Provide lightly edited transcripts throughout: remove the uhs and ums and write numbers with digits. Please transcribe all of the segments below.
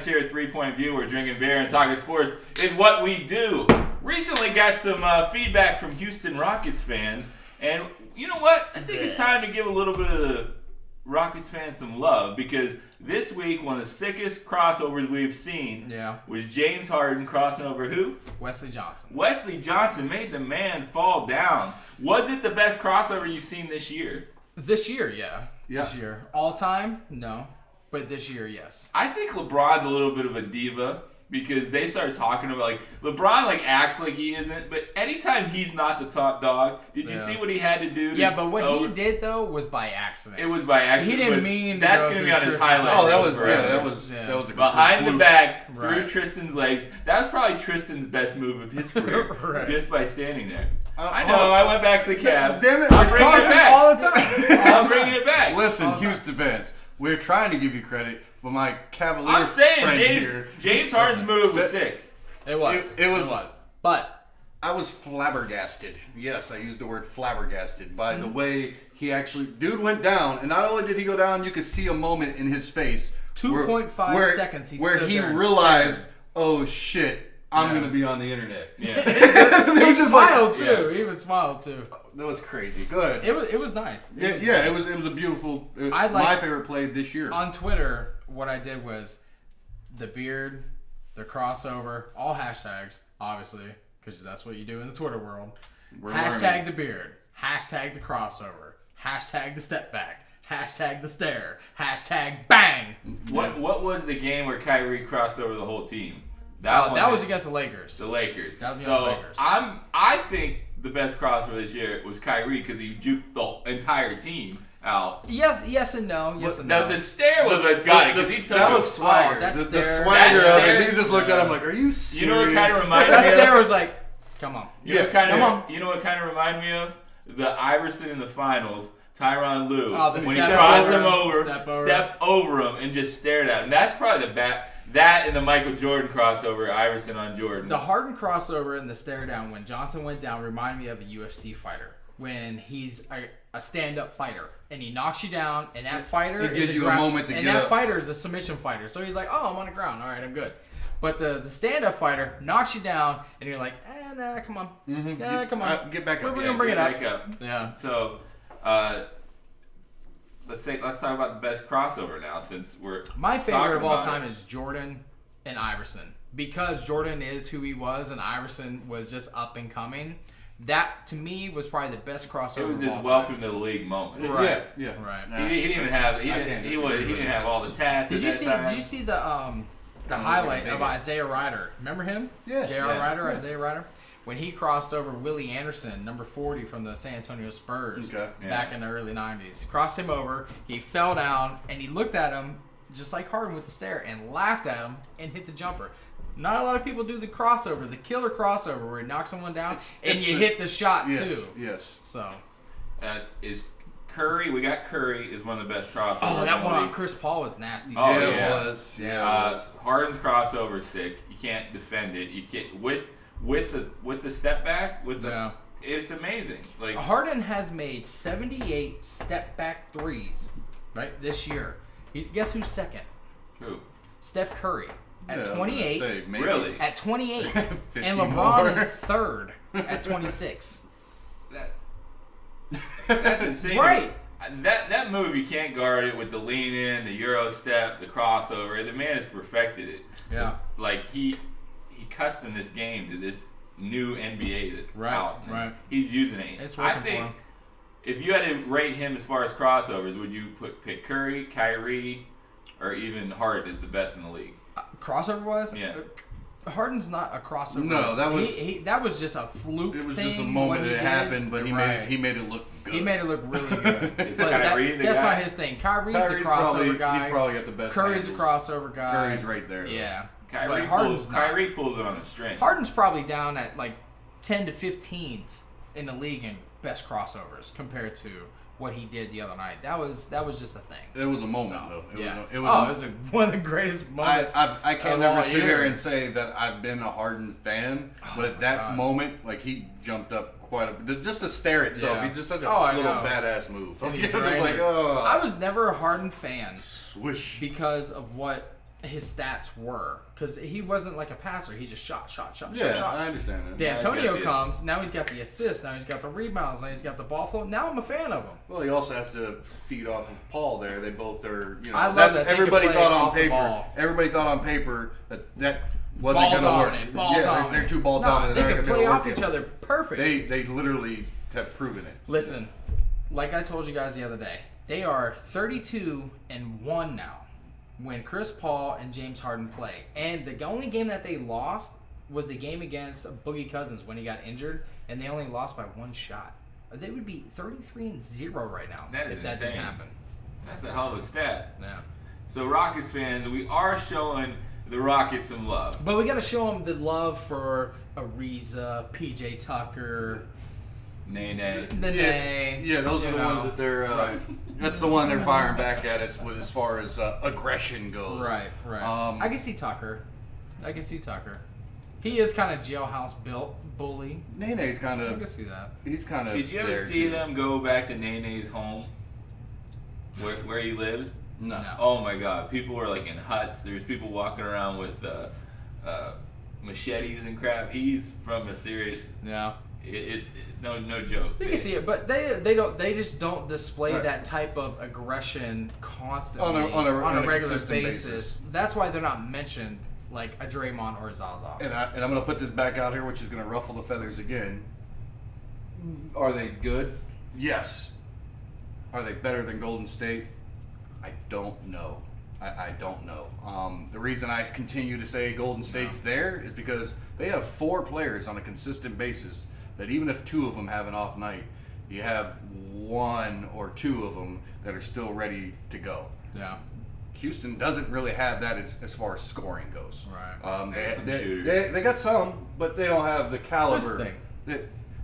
here at 3 Point View, we're drinking beer and talking sports, is what we do. Recently got some feedback from Houston Rockets fans, and you know what? I think it's time to give a little bit of the Rockets fans some love, because this week one of the sickest crossovers we've seen was James Harden crossing over who? Wesley Johnson. Wesley Johnson made the man fall down. Was it the best crossover you've seen this year? This year, yeah. This year. All time? No. But this year, yes. I think LeBron's a little bit of a diva, because they start talking about, like, LeBron, like, acts like he isn't, but anytime he's not the top dog, did you see what he had to do? Yeah, but what he did, though, was by accident. It was by accident. He didn't mean that's going to be on his highlight. Oh, that was a behind the fluke. back, through Tristan's legs. That was probably Tristan's best move of his career, just by standing there. I know, I went back to the Cavs. Damn it, I'm bringing it back. All the time. I'm bringing it back. Listen, Houston fans, we're trying to give you credit, but my Cavalier I'm saying friend James Harden's move was sick. It was. It was. But I was flabbergasted. Yes, I used the word flabbergasted by the way he actually... Dude went down, and not only did he go down, you could see a moment in his face. 2.5 seconds where he realized, oh shit, I'm going to be on the internet. Yeah. He smiled too. He even smiled too. That was crazy. Good. It was nice. It was a beautiful... my favorite play this year. On Twitter, what I did was the beard, the crossover, all hashtags, obviously, because that's what you do in the Twitter world. Hashtag the beard. Hashtag the crossover. Hashtag the step back. Hashtag the stare. Hashtag bang. What was the game where Kyrie crossed over the whole team? That was against the Lakers. The Lakers. That was against the Lakers. I think the best crossover this year was Kyrie, because he juked the entire team out. Yes and no. Yes and no. Now, the stare was a guy, because he took that was swagger. The swagger of it. He just looked at him like, "Are you serious?" You know what kind of reminded me of? That stare was like, "Come on." You know what kind of reminded me of? The Iverson in the finals. Tyronn Lue, when he crossed him over, stepped over him, and just stared at him. That's probably the best. That and the Michael Jordan crossover, Iverson on Jordan. The Harden crossover and the stare down when Johnson went down remind me of a UFC fighter. When he's a stand-up fighter and he knocks you down, and that fighter gives you a moment to get up. And that fighter is a submission fighter. So he's like, oh, I'm on the ground. All right, I'm good. But the stand-up fighter knocks you down, and you're like, nah, come on. Mm-hmm. Come on. Get back up. We're going to bring it up. Yeah. So, let's talk about the best crossover now, since we're my favorite of all time is Jordan and Iverson, because Jordan is who he was and Iverson was just up and coming. That to me was probably the best crossover. It was his of all welcome time. to the league moment. Right. Yeah. Right. He didn't even have he didn't have all the tats. Did you see the highlight of Isaiah Ryder? Remember him? Yeah. J.R. Ryder, Isaiah Ryder. When he crossed over Willie Anderson, number 40 from the San Antonio Spurs back in the early 90s. Crossed him over, he fell down, and he looked at him just like Harden with the stare and laughed at him and hit the jumper. Not a lot of people do the crossover, the killer crossover where he knocks someone down and you hit the shot too. Yes. So. Is Curry, we got Curry is one of the best crossovers. Oh, that one on Chris Paul was nasty too. Oh, it was. Yeah, it was. Harden's crossover is sick. You can't defend it. You can't with the step back, it's amazing. Like Harden has made 78 step back threes, right, this year. Guess who's second? Who? Steph Curry at 28. Really? At 28, and LeBron is third at 26. That's insane. Right. That move, you can't guard it with the lean in, the Euro step, the crossover. The man has perfected it. Yeah. Like he custom this game to this new NBA that's out. Right. He's using it. It's working I think for him. if you had to rate him as far as crossovers, would you pick Curry, Kyrie, or even Harden as the best in the league? Crossover was? Yeah. Harden's not a crossover. No, that was that was just a fluke. It was thing just a moment that happened, but he made it look good. He made it look really good. Is Kyrie the that's guy? not his thing. Kyrie's the crossover guy. He's probably got the best. Curry's the handles. crossover guy. Curry's right there. Yeah. Kyrie pulls it on a string. Harden's probably down at like 10 to 15th in the league in best crossovers compared to what he did the other night. That was just a thing. It was a moment, though. It was one of the greatest moments. I can't never sit here and say that I've been a Harden fan, but at that moment, like he jumped up quite a bit. Just the stare itself, he's just such a little badass move. I was never a Harden fan. Swish. Because of what his stats were, because he wasn't like a passer. He just shot. Yeah, I understand that. D'Antonio comes, now he's got the assists, now he's got the rebounds, now he's got the ball flow. Now I'm a fan of him. Well, he also has to feed off of Paul there. They both are, I love that's that everybody thought on paper. Everybody thought on paper that wasn't going to work. Ball dominant. They're too ball dominant. They can play off each other perfect. They literally have proven it. Listen, like I told you guys the other day, they are 32-1 now when Chris Paul and James Harden play. And the only game that they lost was the game against Boogie Cousins when he got injured, and they only lost by one shot. They would be 33-0 right now if that didn't happen. That's a hell of a stat. Yeah. So Rockets fans, we are showing the Rockets some love. But we got to show them the love for Ariza, PJ Tucker, Nene. Yeah, those are the ones that they're. That's the one they're firing back at us with as far as aggression goes. Right. I can see Tucker. He is kind of jailhouse built bully. Nene's kind of. I can see that. He's kind of. Did you ever see them go back to Nene's home, where he lives? No. Oh my God! People were like in huts. There's people walking around with machetes and crap. He's from a serious. Yeah. No joke. You can see it, but they just don't display that type of aggression constantly on a regular basis. That's why they're not mentioned like a Draymond or a Zaza. And I'm going to put this back out here, which is going to ruffle the feathers again. Are they good? Yes. Are they better than Golden State? I don't know. I don't know. The reason I continue to say Golden State's there is because they have 4 players on a consistent basis that even if 2 of them have an off night, you have 1 or 2 of them that are still ready to go. Yeah. Houston doesn't really have that as far as scoring goes. Right. They got some, but they don't have the caliber.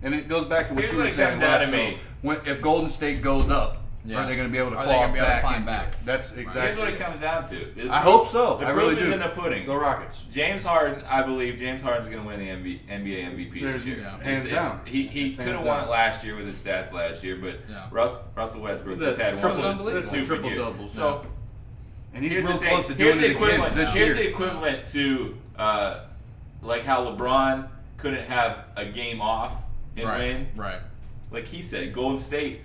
And it goes back to what you were saying. If Golden State goes up, are they going to be able to climb back? That's exactly. Here's what it comes down to. I hope so. The I really proof do. is in the pudding. The Rockets. James Harden, I believe James Harden's going to win the NBA MVP this year. Hands down. He could have won it last year with his stats last year, but Russell Westbrook just had one of those super doubles. So, and he's real close to doing it again this year. Here's the equivalent to like how LeBron couldn't have a game off and win. Right. Like he said, Golden State.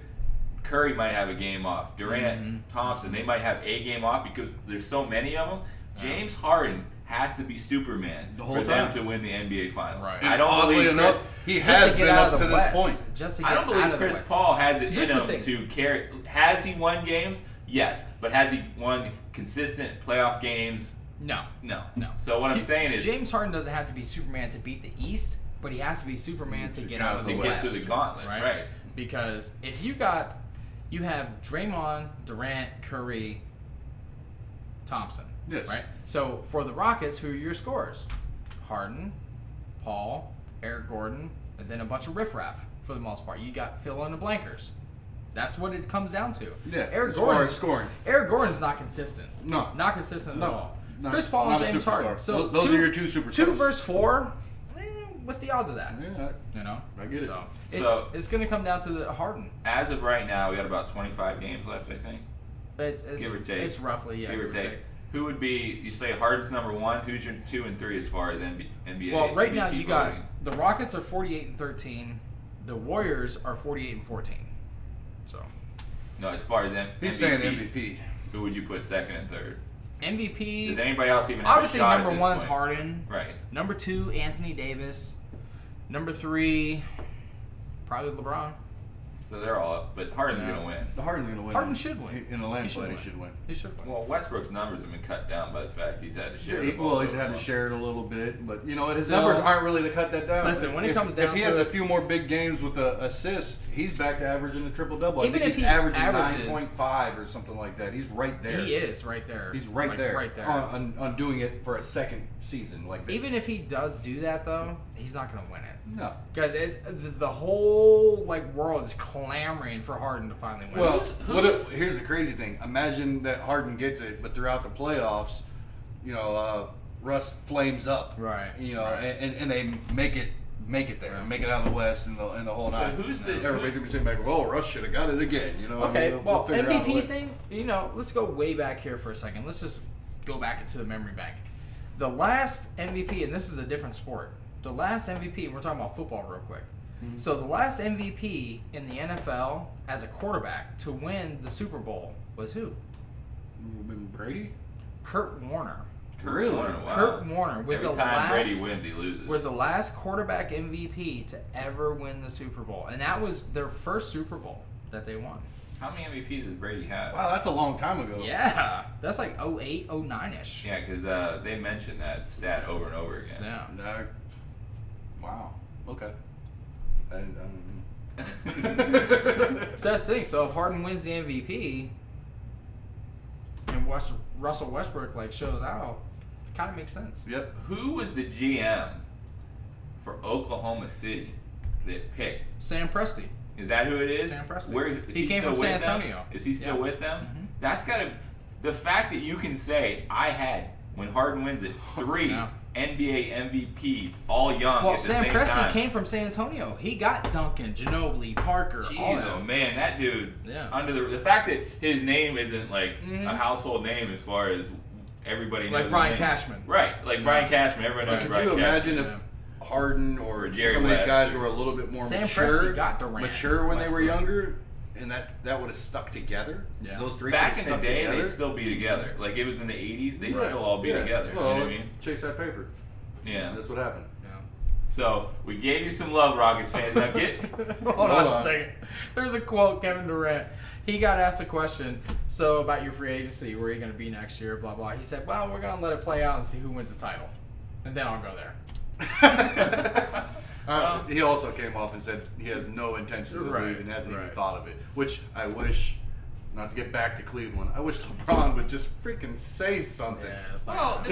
Curry might have a game off. Durant, Thompson, they might have a game off because there's so many of them. James Harden has to be Superman for them to win the NBA Finals. Right. I don't believe he has been up to this point. I don't believe Chris Paul has it in him to carry. Has he won games? Yes, but has he won consistent playoff games? No. So what I'm saying is James Harden doesn't have to be Superman to beat the East, but he has to be Superman to get out of the West. To get to the gauntlet, right? Because if you have Draymond, Durant, Curry, Thompson. Yes. Right? So for the Rockets, who are your scorers? Harden, Paul, Eric Gordon, and then a bunch of riffraff for the most part. You got fill in the blankers. That's what it comes down to. Yeah. As far as scoring. Eric Gordon's not consistent. No. Not consistent at all. No. Chris Paul and James Harden. So those are your 2 superstars. 2 versus 4. What's the odds of that? Yeah, I get it. It's going to come down to the Harden. As of right now, we got about 25 games left, I think. It's give or take. It's roughly, give or take. Who would be? You say Harden's number 1. Who's your 2 and 3 as far as NBA? Well, right now you got voting? the Rockets are 48-13. The Warriors are 48-14. So. No, as far as he's saying MVP. Who would you put second and third? MVP. Does anybody else even have obviously a shot number at this 1's point? Harden. Right. Number 2, Anthony Davis. Number 3, probably LeBron. So they're all up, but Harden's going to win. Harden's going to win. Harden should win. In a landslide, he should win. He should win. Well, Westbrook's numbers have been cut down by the fact he's had to share the ball. Well, he's had to share it a little bit, but you know his numbers aren't really to cut that down. Listen, when it comes down to if he has a few more big games with an assist, he's back to averaging the triple-double. I think he's averaging 9.5 or something like that. He's right there. He is right there. He's right there. Right there. On doing it for a second season like that. Even if he does do that, though, he's not going to win it. No. Because the whole world is clamoring for Harden to finally win. Well, here's the crazy thing. Imagine that Harden gets it, but throughout the playoffs, Russ flames up. Right. And they make it there, make it out of the West and the whole night. Everybody's gonna be saying, Russ should have got it again. Okay. Well, MVP thing. Let's go way back here for a second. Let's just go back into the memory bank. The last MVP, and this is a different sport. The last MVP, and we're talking about football real quick. Mm-hmm. So the last MVP in the NFL as a quarterback to win the Super Bowl was who? Brady? Kurt Warner. Really? Wow. Kurt Warner was Every the time last. Brady wins, he loses. Was the last quarterback MVP to ever win the Super Bowl, and that was their first Super Bowl that they won. How many MVPs does Brady have? Wow, that's a long time ago. Yeah, that's like 08, 09-ish. Yeah, because they mentioned that stat over and over again. Yeah. Wow. Okay. I don't know. So that's the thing. So if Harden wins the MVP, and Russell Westbrook like shows out, it kind of makes sense. Yep. Who was the GM for Oklahoma City that picked? Sam Presti. Is that who it is? Sam Presti. Where is he came still from San with them? Antonio. Is he still with them? Mm-hmm. That's gotta. The fact that you can say I had when Harden wins it 3 NBA MVPs all young Well, at the Sam same Presti time. came from San Antonio. He got Duncan, Ginobili, Parker, all of Jeez, oh them. man, that dude. Yeah. Under the fact that his name isn't like Mm-hmm. a household name as far as everybody knows. Like his Brian name. Cashman. Right, like Brian Cashman. Everybody knows Could Brian you Cashman. imagine if Harden or Jerry some of these West guys were a little bit more Sam mature, Presti got Durant, when they were Westbrook. younger, and that would have stuck together? Yeah. Those three Back could in have the stuck day, together? they'd still be together. Like it was in the 80s, they'd Right. still all be Yeah. together. Well, you know what I mean? chase that paper. Yeah. That's what happened. So we gave you some love, Rockets fans. Now get. Hold on a second. There's a quote, Kevin Durant. He got asked a question, so about your free agency, where are you going to be next year, blah, blah. He said, well, we're going to let it play out and see who wins the title. And then I'll go there. He also came off and said he has no intention of Right, leaving and hasn't even right. thought of it. Which I wish, not to get back to Cleveland, I wish LeBron would just freaking say something. Yeah, it's not Well, gonna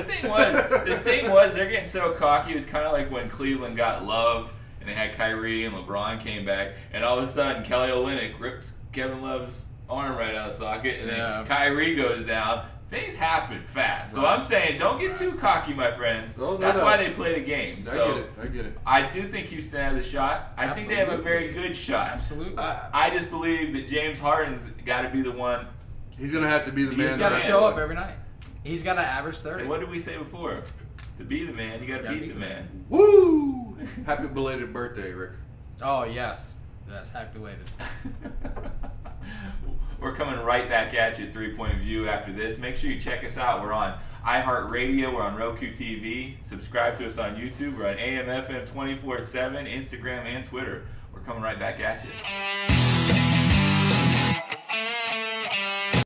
the thing was, they're getting so cocky. It was kind of like when Cleveland got Love and they had Kyrie and LeBron came back, and all of a sudden Kelly Olynyk rips Kevin Love's arm right out of the socket, and then Kyrie goes down. Things happen fast. So I'm saying, don't get too cocky, my friends. That's why they play the game. So I get it. I do think Houston has a shot. I think they have a very good shot. Absolutely. I just believe that James Harden's got to be the one. He's going to have to be the man. He's got to show up every night. He's got to average 30. And what did we say before? To be the man, you got to beat the man. Woo! Happy belated birthday, Rick. Oh, yes. Yes, happy belated. We're coming right back at you, 3-Point View, after this. Make sure you check us out. We're on iHeartRadio. We're on Roku TV. Subscribe to us on YouTube. We're on AM/FM 24/7, Instagram, and Twitter. We're coming right back at you.